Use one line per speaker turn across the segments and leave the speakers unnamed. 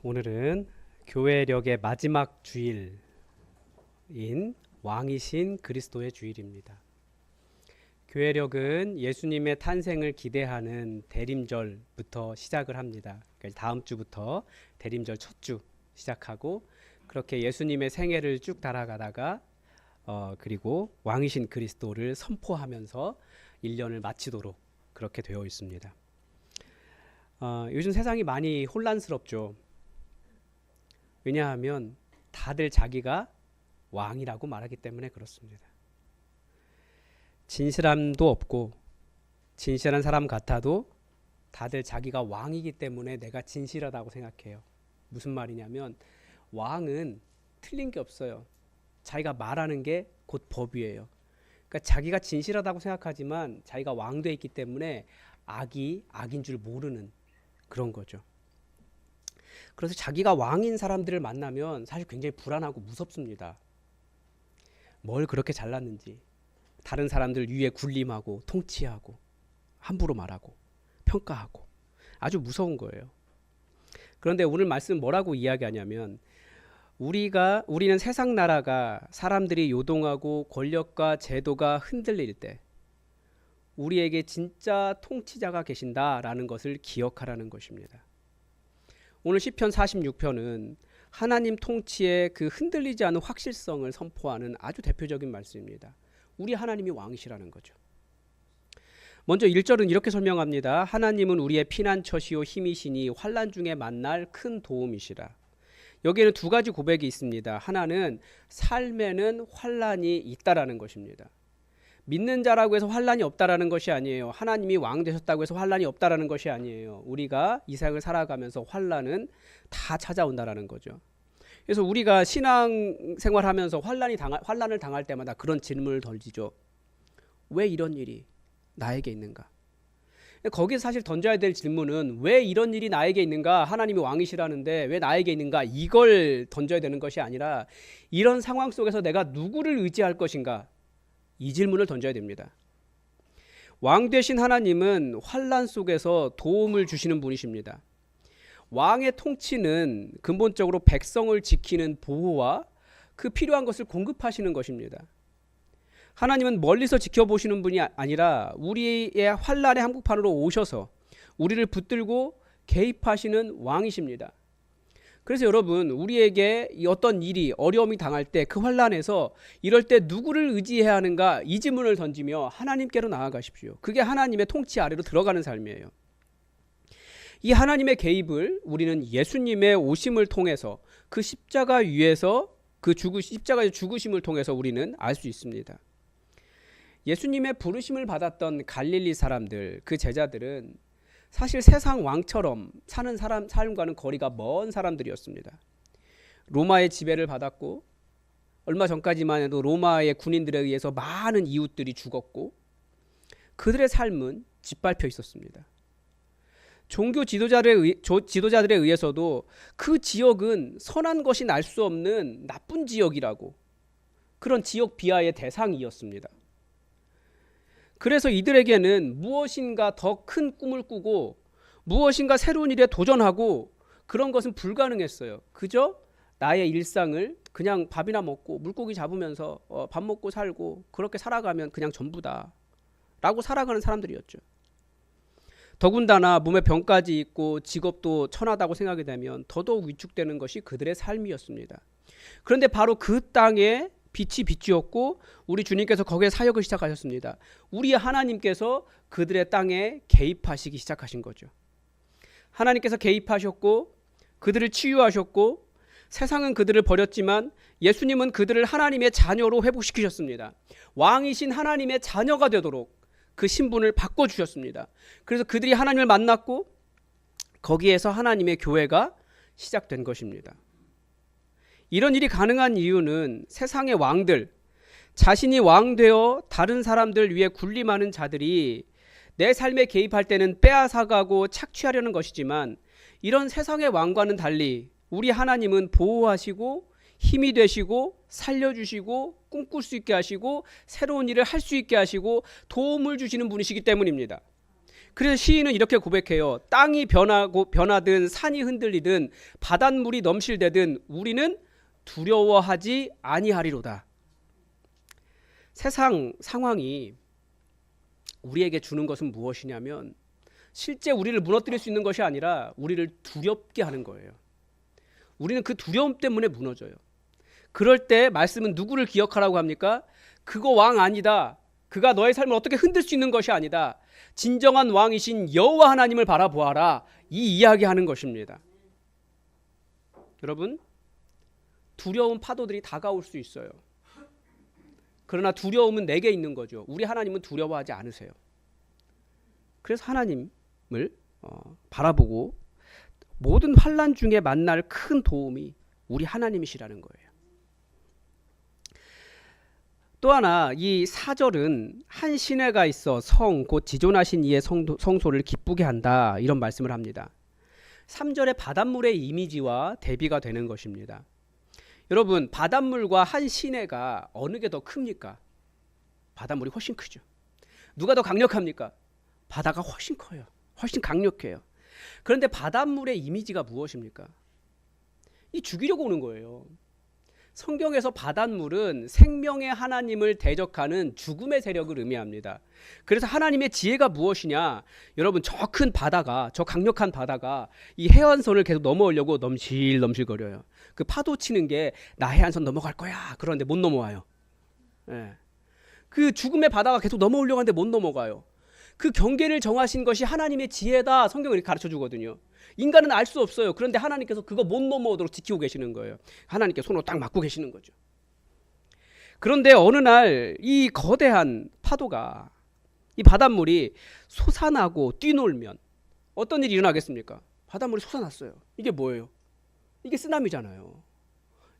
오늘은 교회력의 마지막 주일인 왕이신 그리스도의 주일입니다. 교회력은 예수님의 탄생을 기대하는 대림절부터 시작을 합니다. 그러니까 다음 주부터 대림절 첫 주 시작하고 그렇게 예수님의 생애를 쭉 따라가다가 그리고 왕이신 그리스도를 선포하면서 1년을 마치도록 그렇게 되어 있습니다. 요즘 세상이 많이 혼란스럽죠. 왜냐하면 다들 자기가 왕이라고 말하기 때문에 그렇습니다. 진실함도 없고 진실한 사람 같아도 다들 자기가 왕이기 때문에 내가 진실하다고 생각해요. 무슨 말이냐면 왕은 틀린 게 없어요. 자기가 말하는 게 곧 법이에요. 그러니까 자기가 진실하다고 생각하지만 자기가 왕돼 있기 때문에 악이 악인 줄 모르는 그런 거죠. 그래서 자기가 왕인 사람들을 만나면 사실 굉장히 불안하고 무섭습니다. 뭘 그렇게 잘났는지, 다른 사람들 위에 군림하고 통치하고 함부로 말하고 평가하고 아주 무서운 거예요. 그런데 오늘 말씀 뭐라고 이야기하냐면 우리는 세상 나라가 사람들이 요동하고 권력과 제도가 흔들릴 때 우리에게 진짜 통치자가 계신다라는 것을 기억하라는 것입니다. 오늘 시편 46편은 하나님 통치의 그 흔들리지 않은 확실성을 선포하는 아주 대표적인 말씀입니다. 우리 하나님이 왕이시라는 거죠. 먼저 1절은 이렇게 설명합니다. 하나님은 우리의 피난처시요 힘이시니 환난 중에 만날 큰 도움이시라. 여기에는 두 가지 고백이 있습니다. 하나는 삶에는 환난이 있다라는 것입니다. 믿는 자라고 해서 환난이 없다라는 것이 아니에요. 하나님이 왕 되셨다고 해서 환난이 없다라는 것이 아니에요. 우리가 이 세상을 살아가면서 환난은 다 찾아온다라는 거죠. 그래서 우리가 신앙생활하면서 환난을 당할 때마다 그런 질문을 던지죠. 왜 이런 일이 나에게 있는가? 거기서 사실 던져야 될 질문은 왜 이런 일이 나에게 있는가? 하나님이 왕이시라는데 왜 나에게 있는가? 이걸 던져야 되는 것이 아니라 이런 상황 속에서 내가 누구를 의지할 것인가? 이 질문을 던져야 됩니다. 왕 되신 하나님은 환난 속에서 도움을 주시는 분이십니다. 왕의 통치는 근본적으로 백성을 지키는 보호와 그 필요한 것을 공급하시는 것입니다. 하나님은 멀리서 지켜보시는 분이 아니라 우리의 환난의 한복판으로 오셔서 우리를 붙들고 개입하시는 왕이십니다. 그래서 여러분, 우리에게 어떤 일이 어려움이 당할 때 그 환난에서 이럴 때 누구를 의지해야 하는가 이 질문을 던지며 하나님께로 나아가십시오. 그게 하나님의 통치 아래로 들어가는 삶이에요. 이 하나님의 개입을 우리는 예수님의 오심을 통해서 그 십자가 위에서 십자가의 죽으심을 통해서 우리는 알 수 있습니다. 예수님의 부르심을 받았던 갈릴리 사람들, 그 제자들은 사실 세상 왕처럼 사는 삶과는 거리가 먼 사람들이었습니다. 로마의 지배를 받았고 얼마 전까지만 해도 로마의 군인들에 의해서 많은 이웃들이 죽었고 그들의 삶은 짓밟혀 있었습니다. 종교 지도자들에 의해서도 그 지역은 선한 것이 날 수 없는 나쁜 지역이라고 그런 지역 비하의 대상이었습니다. 그래서 이들에게는 무엇인가 더 큰 꿈을 꾸고 무엇인가 새로운 일에 도전하고 그런 것은 불가능했어요. 그저 나의 일상을 그냥 밥이나 먹고 물고기 잡으면서 밥 먹고 살고 그렇게 살아가면 그냥 전부다 라고 살아가는 사람들이었죠. 더군다나 몸에 병까지 있고 직업도 천하다고 생각이 되면 더더욱 위축되는 것이 그들의 삶이었습니다. 그런데 바로 그 땅에 빛이 빛이었고 우리 주님께서 거기에 사역을 시작하셨습니다. 우리 하나님께서 그들의 땅에 개입하시기 시작하신 거죠. 하나님께서 개입하셨고 그들을 치유하셨고 세상은 그들을 버렸지만 예수님은 그들을 하나님의 자녀로 회복시키셨습니다. 왕이신 하나님의 자녀가 되도록 그 신분을 바꿔주셨습니다. 그래서 그들이 하나님을 만났고 거기에서 하나님의 교회가 시작된 것입니다. 이런 일이 가능한 이유는 세상의 왕들, 자신이 왕되어 다른 사람들 위해 군림하는 자들이 내 삶에 개입할 때는 빼앗아가고 착취하려는 것이지만 이런 세상의 왕과는 달리 우리 하나님은 보호하시고 힘이 되시고 살려주시고 꿈꿀 수 있게 하시고 새로운 일을 할 수 있게 하시고 도움을 주시는 분이시기 때문입니다. 그래서 시인은 이렇게 고백해요. 땅이 변하든 산이 흔들리든 바닷물이 넘실대든 우리는 두려워하지 아니하리로다. 세상 상황이 우리에게 주는 것은 무엇이냐면 실제 우리를 무너뜨릴 수 있는 것이 아니라 우리를 두렵게 하는 거예요. 우리는 그 두려움 때문에 무너져요. 그럴 때 말씀은 누구를 기억하라고 합니까? 그거 왕 아니다. 그가 너의 삶을 어떻게 흔들 수 있는 것이 아니다. 진정한 왕이신 여호와 하나님을 바라보아라. 이 이야기하는 것입니다. 여러분, 두려운 파도들이 다가올 수 있어요. 그러나 두려움은 내게 있는 거죠. 우리 하나님은 두려워하지 않으세요. 그래서 하나님을 바라보고 모든 환난 중에 만날 큰 도움이 우리 하나님이시라는 거예요. 또 하나 이 4절은 한 시내가 있어 성 곧 지존하신 이의 성소를 기쁘게 한다 이런 말씀을 합니다. 3절의 바닷물의 이미지와 대비가 되는 것입니다. 여러분, 바닷물과 한 시내가 어느 게 더 큽니까? 바닷물이 훨씬 크죠. 누가 더 강력합니까? 바다가 훨씬 커요. 훨씬 강력해요. 그런데 바닷물의 이미지가 무엇입니까? 이 죽이려고 오는 거예요. 성경에서 바닷물은 생명의 하나님을 대적하는 죽음의 세력을 의미합니다. 그래서 하나님의 지혜가 무엇이냐? 여러분, 저 큰 바다가, 저 강력한 바다가 이 해안선을 계속 넘어오려고 넘실넘실거려요. 그 파도 치는 게 나 해안선 넘어갈 거야. 그런데 못 넘어와요. 예. 그 죽음의 바다가 계속 넘어오려고 하는데 못 넘어가요. 그 경계를 정하신 것이 하나님의 지혜다. 성경을 이렇게 가르쳐 주거든요. 인간은 알 수 없어요. 그런데 하나님께서 그거 못 넘어오도록 지키고 계시는 거예요. 하나님께 손으로 딱 막고 계시는 거죠. 그런데 어느 날 이 거대한 파도가, 이 바닷물이 솟아나고 뛰놀면 어떤 일이 일어나겠습니까? 바닷물이 솟아났어요. 이게 뭐예요? 이게 쓰나미잖아요.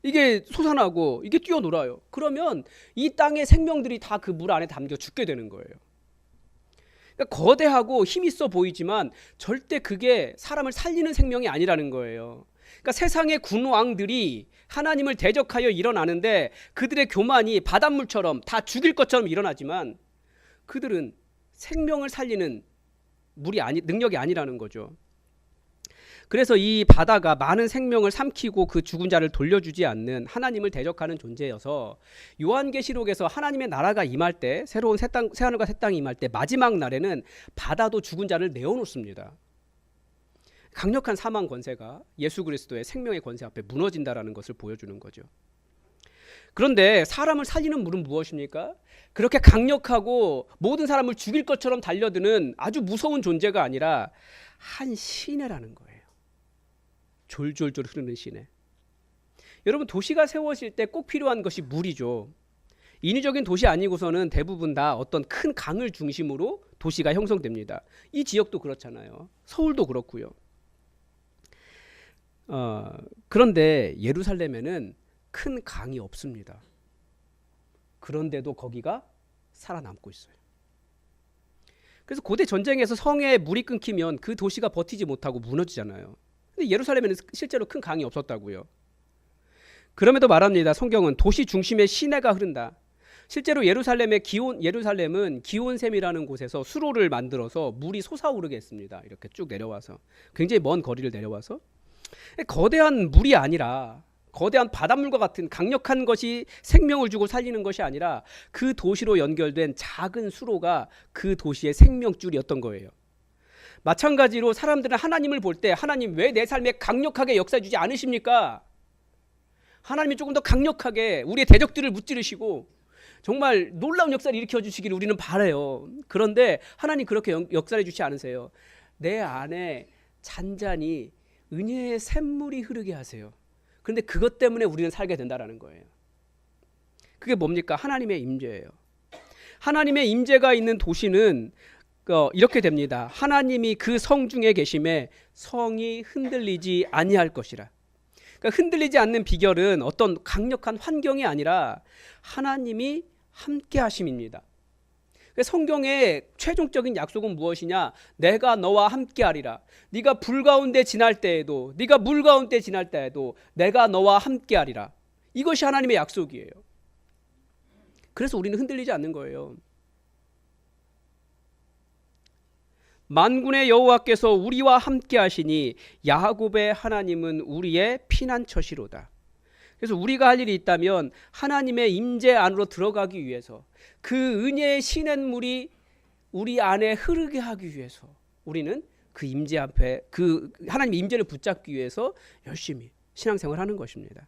이게 솟아나고 이게 뛰어놀아요. 그러면 이 땅의 생명들이 다 그 물 안에 담겨 죽게 되는 거예요. 그러니까 거대하고 힘있어 보이지만 절대 그게 사람을 살리는 생명이 아니라는 거예요. 그러니까 세상의 군왕들이 하나님을 대적하여 일어나는데 그들의 교만이 바닷물처럼 다 죽일 것처럼 일어나지만 그들은 생명을 살리는 능력이 아니라는 거죠. 그래서 이 바다가 많은 생명을 삼키고 그 죽은 자를 돌려주지 않는 하나님을 대적하는 존재여서 요한계시록에서 하나님의 나라가 임할 때, 새로운 새하늘과 새 땅이 임할 때 마지막 날에는 바다도 죽은 자를 내어놓습니다. 강력한 사망 권세가 예수 그리스도의 생명의 권세 앞에 무너진다라는 것을 보여주는 거죠. 그런데 사람을 살리는 물은 무엇입니까? 그렇게 강력하고 모든 사람을 죽일 것처럼 달려드는 아주 무서운 존재가 아니라 한 시내라는 거예요. 졸졸졸 흐르는 시내. 여러분, 도시가 세워질 때 꼭 필요한 것이 물이죠. 인위적인 도시 아니고서는 대부분 다 어떤 큰 강을 중심으로 도시가 형성됩니다. 이 지역도 그렇잖아요. 서울도 그렇고요. 그런데 예루살렘에는 큰 강이 없습니다. 그런데도 거기가 살아남고 있어요. 그래서 고대 전쟁에서 성에 물이 끊기면 그 도시가 버티지 못하고 무너지잖아요. 근데 예루살렘에는 실제로 큰 강이 없었다고요. 그럼에도 말합니다. 성경은 도시 중심에 시내가 흐른다. 실제로 예루살렘은 기온샘이라는 곳에서 수로를 만들어서 물이 솟아오르게 했습니다. 이렇게 쭉 내려와서, 굉장히 먼 거리를 내려와서, 거대한 물이 아니라, 거대한 바닷물과 같은 강력한 것이 생명을 주고 살리는 것이 아니라 그 도시로 연결된 작은 수로가 그 도시의 생명줄이었던 거예요. 마찬가지로 사람들은 하나님을 볼 때, 하나님 왜 내 삶에 강력하게 역사해 주지 않으십니까? 하나님이 조금 더 강력하게 우리의 대적들을 무찌르시고 정말 놀라운 역사를 일으켜 주시기를 우리는 바라요. 그런데 하나님 그렇게 역사해 주지 않으세요. 내 안에 잔잔히 은혜의 샘물이 흐르게 하세요. 그런데 그것 때문에 우리는 살게 된다라는 거예요. 그게 뭡니까? 하나님의 임재예요. 하나님의 임재가 있는 도시는 이렇게 됩니다. 하나님이 그 성 중에 계심에 성이 흔들리지 아니할 것이라. 그러니까 흔들리지 않는 비결은 어떤 강력한 환경이 아니라 하나님이 함께 하심입니다. 성경의 최종적인 약속은 무엇이냐? 내가 너와 함께 하리라. 네가 불 가운데 지날 때에도, 네가 물 가운데 지날 때에도 내가 너와 함께 하리라. 이것이 하나님의 약속이에요. 그래서 우리는 흔들리지 않는 거예요. 만군의 여호와께서 우리와 함께 하시니 야곱의 하나님은 우리의 피난처시로다. 그래서 우리가 할 일이 있다면 하나님의 임재 안으로 들어가기 위해서, 그 은혜의 시냇물이 우리 안에 흐르게 하기 위해서 우리는 그 임재 앞에, 그 하나님의 임재를 붙잡기 위해서 열심히 신앙생활하는 것입니다.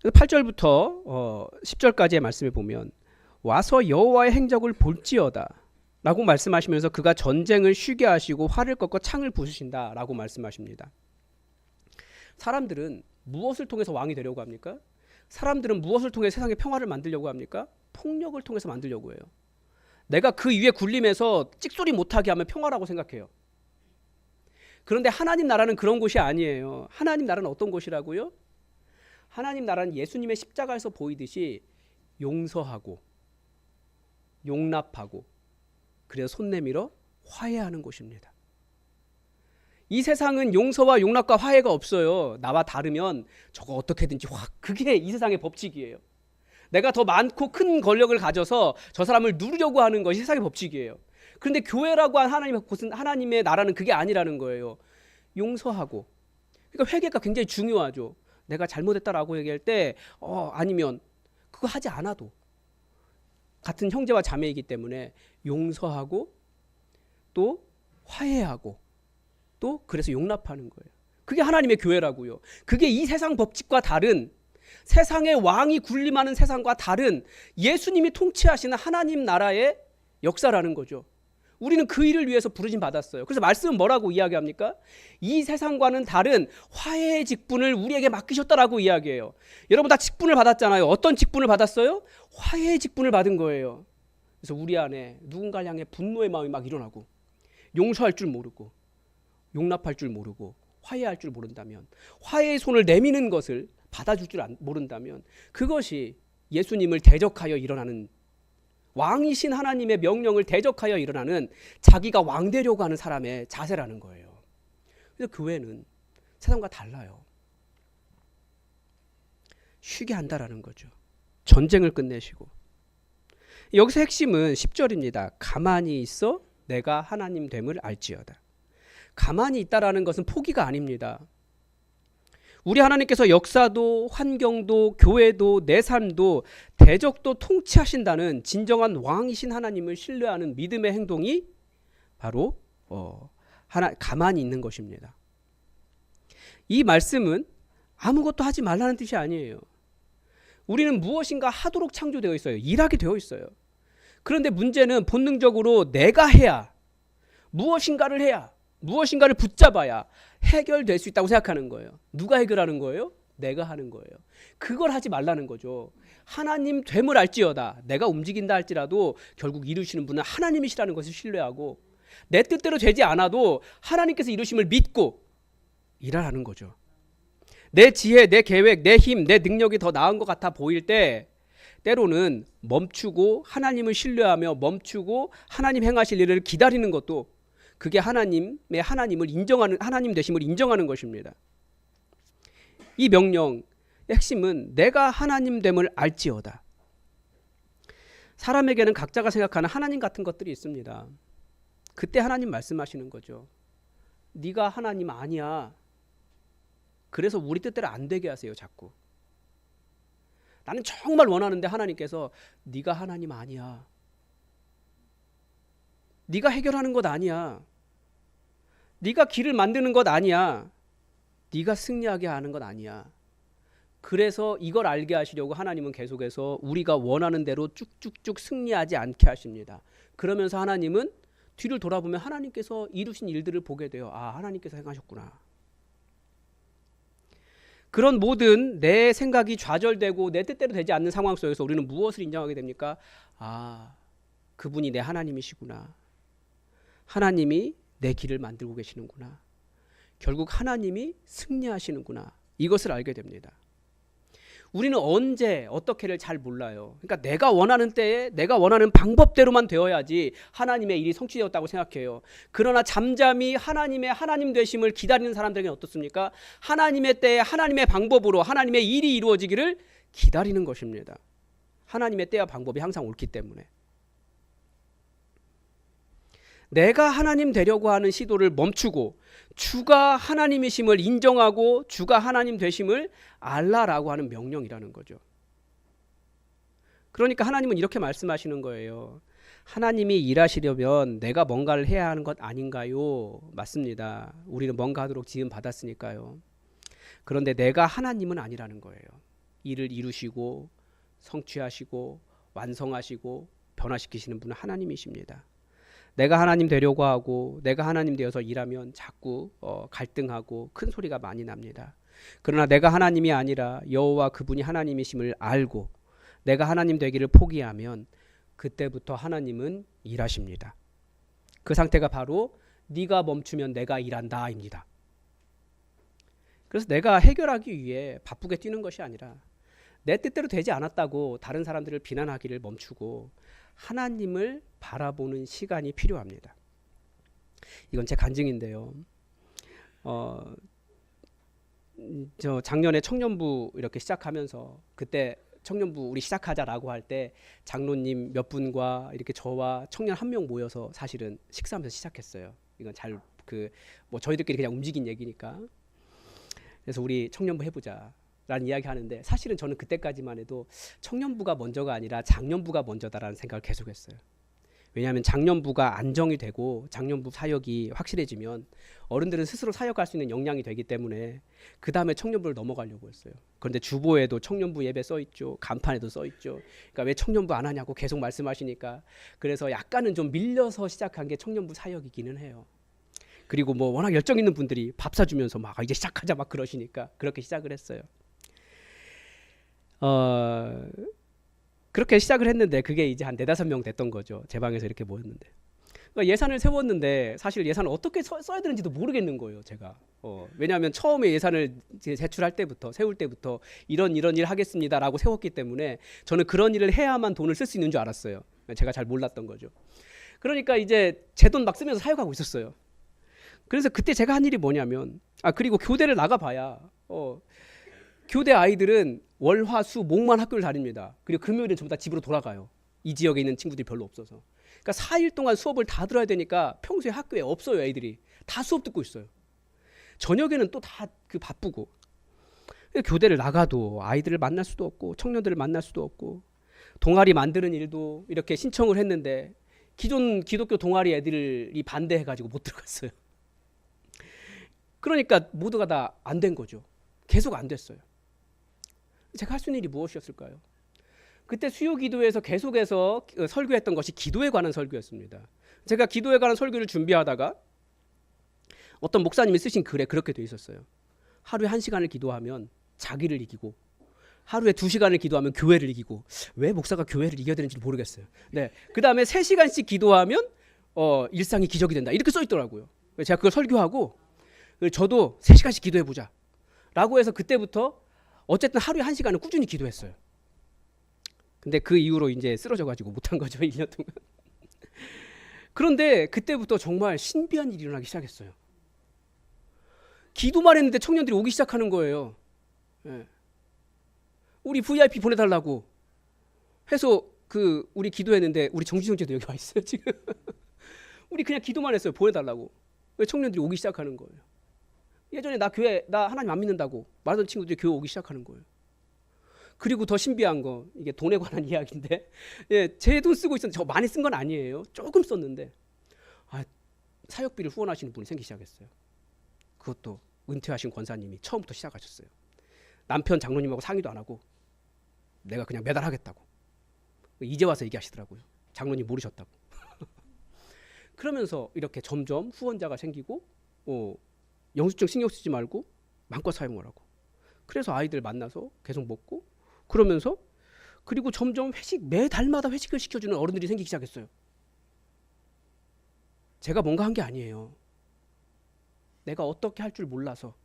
8절부터 10절까지의 말씀을 보면, 와서 여호와의 행적을 볼지어다 라고 말씀하시면서 그가 전쟁을 쉬게 하시고 활을 꺾어 창을 부수신다 라고 말씀하십니다. 사람들은 무엇을 통해서 왕이 되려고 합니까? 사람들은 무엇을 통해 세상에 평화를 만들려고 합니까? 폭력을 통해서 만들려고 해요. 내가 그 위에 굴림해서 찍소리 못하게 하면 평화라고 생각해요. 그런데 하나님 나라는 그런 곳이 아니에요. 하나님 나라는 어떤 곳이라고요? 하나님 나라는 예수님의 십자가에서 보이듯이 용서하고 용납하고, 그래서 손 내밀어 화해하는 곳입니다. 이 세상은 용서와 용납과 화해가 없어요. 나와 다르면 저거 어떻게든지 확, 그게 이 세상의 법칙이에요. 내가 더 많고 큰 권력을 가져서 저 사람을 누르려고 하는 것이 세상의 법칙이에요. 그런데 교회라고 한 하나님의 곳은, 하나님의 나라는 그게 아니라는 거예요. 용서하고, 그러니까 회개가 굉장히 중요하죠. 내가 잘못했다라고 얘기할 때 아니면 그거 하지 않아도 같은 형제와 자매이기 때문에 용서하고 또 화해하고 또 그래서 용납하는 거예요. 그게 하나님의 교회라고요. 그게 이 세상 법칙과 다른, 세상의 왕이 군림하는 세상과 다른 예수님이 통치하시는 하나님 나라의 역사라는 거죠. 우리는 그 일을 위해서 부르심 받았어요. 그래서 말씀은 뭐라고 이야기합니까? 이 세상과는 다른 화해의 직분을 우리에게 맡기셨다라고 이야기해요. 여러분 다 직분을 받았잖아요. 어떤 직분을 받았어요? 화해의 직분을 받은 거예요. 그래서 우리 안에 누군가를 향해 분노의 마음이 막 일어나고, 용서할 줄 모르고 용납할 줄 모르고 화해할 줄 모른다면, 화해의 손을 내미는 것을 받아줄 줄 모른다면, 그것이 예수님을 대적하여 일어나는, 왕이신 하나님의 명령을 대적하여 일어나는 자기가 왕 되려고 하는 사람의 자세라는 거예요. 그래서 교회는 세상과 달라요. 쉬게 한다라는 거죠. 전쟁을 끝내시고. 여기서 핵심은 10절입니다. 가만히 있어 내가 하나님 됨을 알지어다. 가만히 있다라는 것은 포기가 아닙니다. 우리 하나님께서 역사도 환경도 교회도 내 삶도 대적도 통치하신다는 진정한 왕이신 하나님을 신뢰하는 믿음의 행동이 바로 가만히 있는 것입니다. 이 말씀은 아무것도 하지 말라는 뜻이 아니에요. 우리는 무엇인가 하도록 창조되어 있어요. 일하게 되어 있어요. 그런데 문제는 본능적으로 내가 해야, 무엇인가를 해야, 무엇인가를 붙잡아야 해결될 수 있다고 생각하는 거예요. 누가 해결하는 거예요? 내가 하는 거예요. 그걸 하지 말라는 거죠. 하나님 됨을 알지어다. 내가 움직인다 할지라도 결국 이루시는 분은 하나님이시라는 것을 신뢰하고, 내 뜻대로 되지 않아도 하나님께서 이루심을 믿고 일하라는 거죠. 내 지혜, 내 계획, 내 힘, 내 능력이 더 나은 것 같아 보일 때 때로는 멈추고 하나님을 신뢰하며 멈추고 하나님 행하실 일을 기다리는 것도, 그게 하나님의 하나님을 인정하는, 하나님 되심을 인정하는 것입니다. 이 명령의 핵심은 내가 하나님 됨을 알지어다. 사람에게는 각자가 생각하는 하나님 같은 것들이 있습니다. 그때 하나님 말씀하시는 거죠. 네가 하나님 아니야. 그래서 우리 뜻대로 안 되게 하세요. 자꾸. 나는 정말 원하는데 하나님께서 네가 하나님 아니야. 네가 해결하는 것 아니야. 네가 길을 만드는 것 아니야. 네가 승리하게 하는 것 아니야. 그래서 이걸 알게 하시려고 하나님은 계속해서 우리가 원하는 대로 쭉쭉쭉 승리하지 않게 하십니다. 그러면서 하나님은 뒤를 돌아보면 하나님께서 이루신 일들을 보게 돼요. 아, 하나님께서 행하셨구나. 그런 모든 내 생각이 좌절되고 내 뜻대로 되지 않는 상황 속에서 우리는 무엇을 인정하게 됩니까? 아, 그분이 내 하나님이시구나. 하나님이 내 길을 만들고 계시는구나. 결국 하나님이 승리하시는구나. 이것을 알게 됩니다. 우리는 언제 어떻게를 잘 몰라요. 그러니까 내가 원하는 때에 내가 원하는 방법대로만 되어야지 하나님의 일이 성취되었다고 생각해요. 그러나 잠잠히 하나님의 하나님 되심을 기다리는 사람들에게는 어떻습니까? 하나님의 때에 하나님의 방법으로 하나님의 일이 이루어지기를 기다리는 것입니다. 하나님의 때와 방법이 항상 옳기 때문에. 내가 하나님 되려고 하는 시도를 멈추고 주가 하나님이심을 인정하고 주가 하나님 되심을 알라라고 하는 명령이라는 거죠. 그러니까 하나님은 이렇게 말씀하시는 거예요. 하나님이 일하시려면 내가 뭔가를 해야 하는 것 아닌가요? 맞습니다. 우리는 뭔가 하도록 지음 받았으니까요. 그런데 내가 하나님은 아니라는 거예요. 일을 이루시고 성취하시고 완성하시고 변화시키시는 분은 하나님이십니다. 내가 하나님 되려고 하고 내가 하나님 되어서 일하면 자꾸 갈등하고 큰 소리가 많이 납니다. 그러나 내가 하나님이 아니라 여호와 그분이 하나님이심을 알고 내가 하나님 되기를 포기하면 그때부터 하나님은 일하십니다. 그 상태가 바로 네가 멈추면 내가 일한다입니다. 그래서 내가 해결하기 위해 바쁘게 뛰는 것이 아니라 내 뜻대로 되지 않았다고 다른 사람들을 비난하기를 멈추고 하나님을 바라보는 시간이 필요합니다. 이건 제 간증인데요. 저 작년에 청년부 이렇게 시작하면서 그때 청년부 우리 시작하자라고 할 때 장로님 몇 분과 이렇게 저와 청년 한 명 모여서 사실은 식사하면서 시작했어요. 이건 잘 뭐 저희들끼리 그냥 움직인 얘기니까. 그래서 우리 청년부 해보자라는 이야기 하는데 사실은 저는 그때까지만 해도 청년부가 먼저가 아니라 장년부가 먼저다라는 생각을 계속했어요. 왜냐하면 장년부가 안정이 되고 장년부 사역이 확실해지면 어른들은 스스로 사역할 수 있는 역량이 되기 때문에 그 다음에 청년부를 넘어가려고 했어요. 그런데 주보에도 청년부 예배 써있죠. 간판에도 써있죠. 그러니까 왜 청년부 안 하냐고 계속 말씀하시니까 그래서 약간은 좀 밀려서 시작한 게 청년부 사역이기는 해요. 그리고 뭐 워낙 열정 있는 분들이 밥 사주면서 막 이제 시작하자 막 그러시니까 그렇게 시작을 했어요. 그렇게 시작을 했는데 그게 이제 한 4-5명 됐던 거죠. 제 방에서 이렇게 모였는데. 그러니까 예산을 세웠는데 사실 예산을 어떻게 써야 되는지도 모르겠는 거예요. 제가. 왜냐하면 처음에 예산을 제출할 때부터 세울 때부터 이런 일 하겠습니다라고 세웠기 때문에 저는 그런 일을 해야만 돈을 쓸 수 있는 줄 알았어요. 제가 잘 몰랐던 거죠. 그러니까 이제 제 돈 막 쓰면서 사역하고 있었어요. 그래서 그때 제가 한 일이 뭐냐면 그리고 교대를 나가봐야 교대 아이들은 월, 화, 수, 목만 학교를 다닙니다. 그리고 금요일은 전부 다 집으로 돌아가요. 이 지역에 있는 친구들이 별로 없어서. 그러니까 4일 동안 수업을 다 들어야 되니까 평소에 학교에 없어요. 애들이 다 수업 듣고 있어요. 저녁에는 또 다 바쁘고. 교대를 나가도 아이들을 만날 수도 없고 청년들을 만날 수도 없고 동아리 만드는 일도 이렇게 신청을 했는데 기존 기독교 동아리 애들이 반대해가지고 못 들어갔어요. 그러니까 모두가 다 안 된 거죠. 계속 안 됐어요. 제가 할 수 있는 일이 무엇이었을까요? 그때 수요기도에서 계속해서 설교했던 것이 기도에 관한 설교였습니다. 제가 기도에 관한 설교를 준비하다가 어떤 목사님이 쓰신 글에 그렇게 돼 있었어요. 하루에 1시간을 기도하면 자기를 이기고 하루에 2시간을 기도하면 교회를 이기고. 왜 목사가 교회를 이겨야 되는지 모르겠어요. 네. 그 다음에 3시간씩 기도하면 일상이 기적이 된다. 이렇게 써 있더라고요. 제가 그걸 설교하고 저도 3시간씩 기도해보자 라고 해서 그때부터 어쨌든 하루에 1시간은 꾸준히 기도했어요. 근데 그 이후로 이제 쓰러져가지고 못한 거죠. 1년 동안. 그런데 그때부터 정말 신비한 일이 일어나기 시작했어요. 기도만 했는데 청년들이 오기 시작하는 거예요. 네. 우리 VIP 보내달라고 해서 우리 기도했는데 우리 정지정제도 여기 와 있어요 지금. 우리 그냥 기도만 했어요. 보내달라고. 청년들이 오기 시작하는 거예요. 예전에 나 하나님 안 믿는다고 말하던 친구들이 교회 오기 시작하는 거예요. 그리고 더 신비한 거 이게 돈에 관한 이야기인데 제 돈 쓰고 있었는데 저 많이 쓴 건 아니에요. 조금 썼는데 사역비를 후원하시는 분이 생기기 시작했어요. 그것도 은퇴하신 권사님이 처음부터 시작하셨어요. 남편 장로님하고 상의도 안 하고 내가 그냥 매달 하겠다고. 이제 와서 얘기하시더라고요. 장로님 모르셨다고. 그러면서 이렇게 점점 후원자가 생기고 영수증 신경 쓰지 말고 마음껏 사용을 하고. 그래서 아이들 만나서 계속 먹고 그러면서 그리고 점점 매달마다 회식을 시켜주는 어른들이 생기기 시작했어요. 제가 뭔가 한 게 아니에요. 내가 어떻게 할 줄 몰라서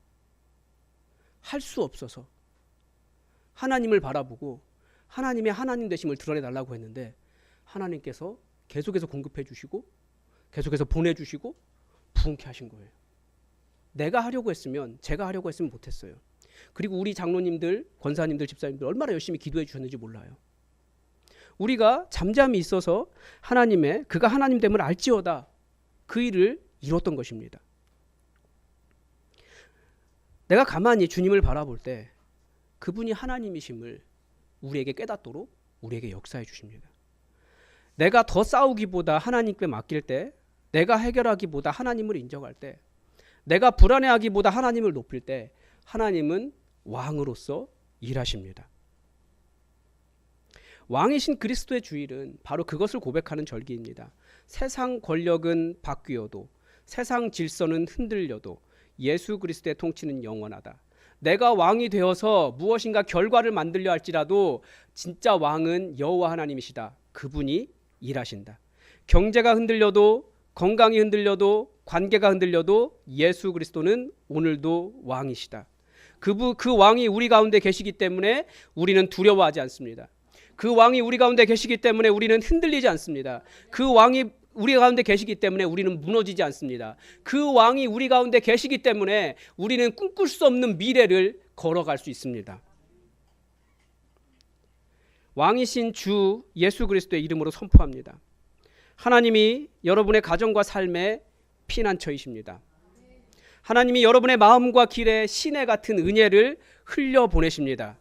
할 수 없어서 하나님을 바라보고 하나님의 하나님 되심을 드러내달라고 했는데 하나님께서 계속해서 공급해 주시고 계속해서 보내주시고 부흥케 하신 거예요. 제가 하려고 했으면 못했어요. 그리고 우리 장로님들, 권사님들, 집사님들 얼마나 열심히 기도해 주셨는지 몰라요. 우리가 잠잠히 있어서 그가 하나님 됨을 알지어다 그 일을 이뤘던 것입니다. 내가 가만히 주님을 바라볼 때 그분이 하나님이심을 우리에게 깨닫도록 우리에게 역사해 주십니다. 내가 더 싸우기보다 하나님께 맡길 때, 내가 해결하기보다 하나님을 인정할 때, 내가 불안해하기보다 하나님을 높일 때 하나님은 왕으로서 일하십니다. 왕이신 그리스도의 주일은 바로 그것을 고백하는 절기입니다. 세상 권력은 바뀌어도, 세상 질서는 흔들려도 예수 그리스도의 통치는 영원하다. 내가 왕이 되어서 무엇인가 결과를 만들려 할지라도 진짜 왕은 여호와 하나님이시다. 그분이 일하신다. 경제가 흔들려도, 건강이 흔들려도, 관계가 흔들려도 예수 그리스도는 오늘도 왕이시다. 그 왕이 우리 가운데 계시기 때문에 우리는 두려워하지 않습니다. 그 왕이 우리 가운데 계시기 때문에 우리는 흔들리지 않습니다. 그 왕이 우리 가운데 계시기 때문에 우리는 무너지지 않습니다. 그 왕이 우리 가운데 계시기 때문에 우리는 꿈꿀 수 없는 미래를 걸어갈 수 있습니다. 왕이신 주 예수 그리스도의 이름으로 선포합니다. 하나님이 여러분의 가정과 삶의 피난처이십니다. 하나님이 여러분의 마음과 길에 시내 같은 은혜를 흘려보내십니다.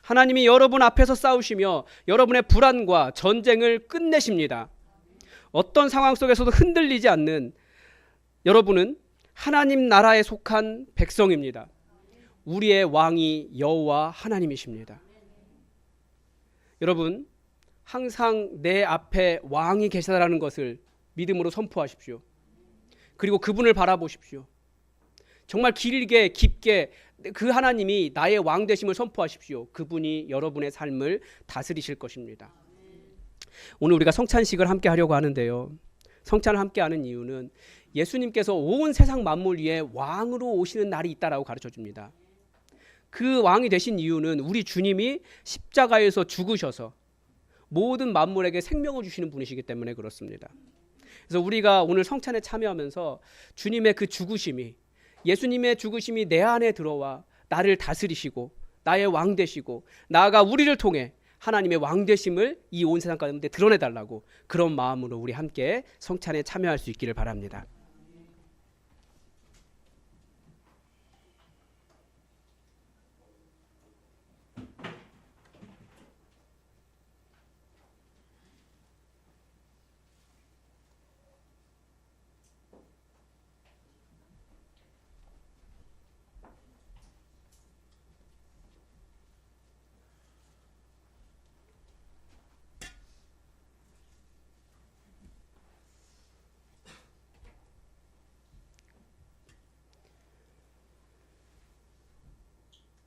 하나님이 여러분 앞에서 싸우시며 여러분의 불안과 전쟁을 끝내십니다. 어떤 상황 속에서도 흔들리지 않는 여러분은 하나님 나라에 속한 백성입니다. 우리의 왕이 여호와 하나님이십니다. 여러분, 항상 내 앞에 왕이 계시다라는 것을 믿음으로 선포하십시오. 그리고 그분을 바라보십시오. 정말 길게 깊게 그 하나님이 나의 왕 되심을 선포하십시오. 그분이 여러분의 삶을 다스리실 것입니다. 오늘 우리가 성찬식을 함께 하려고 하는데요. 성찬을 함께 하는 이유는 예수님께서 온 세상 만물 위에 왕으로 오시는 날이 있다라고 가르쳐 줍니다. 그 왕이 되신 이유는 우리 주님이 십자가에서 죽으셔서 모든 만물에게 생명을 주시는 분이시기 때문에 그렇습니다. 그래서 우리가 오늘 성찬에 참여하면서 주님의 그 죽으심이, 예수님의 죽으심이 내 안에 들어와 나를 다스리시고 나의 왕 되시고 나아가 우리를 통해 하나님의 왕 되심을 이 온 세상 가운데 드러내달라고, 그런 마음으로 우리 함께 성찬에 참여할 수 있기를 바랍니다.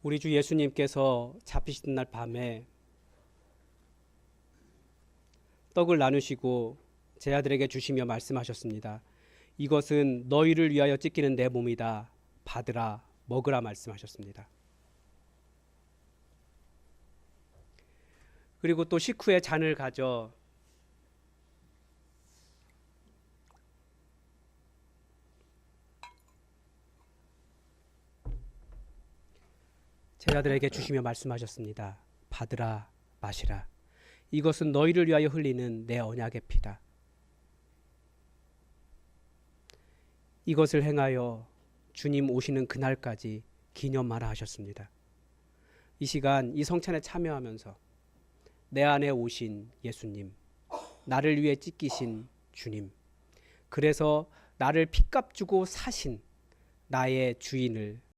우리 주 예수님께서 잡히시던 날 밤에 떡을 나누시고 제자들에게 주시며 말씀하셨습니다. 이것은 너희를 위하여 찢기는 내 몸이다. 받으라, 먹으라 말씀하셨습니다. 그리고 또 식후에 잔을 가져 제자들에게 주시며 말씀하셨습니다. 받으라, 마시라. 이것은 너희를 위하여 흘리는 내 언약의 피다. 이것을 행하여 주님 오시는 그날까지 기념하라 하셨습니다. 이 시간 이 성찬에 참여하면서 내 안에 오신 예수님, 나를 위해 찢기신 주님, 그래서 나를 핏값 주고 사신 나의 주인을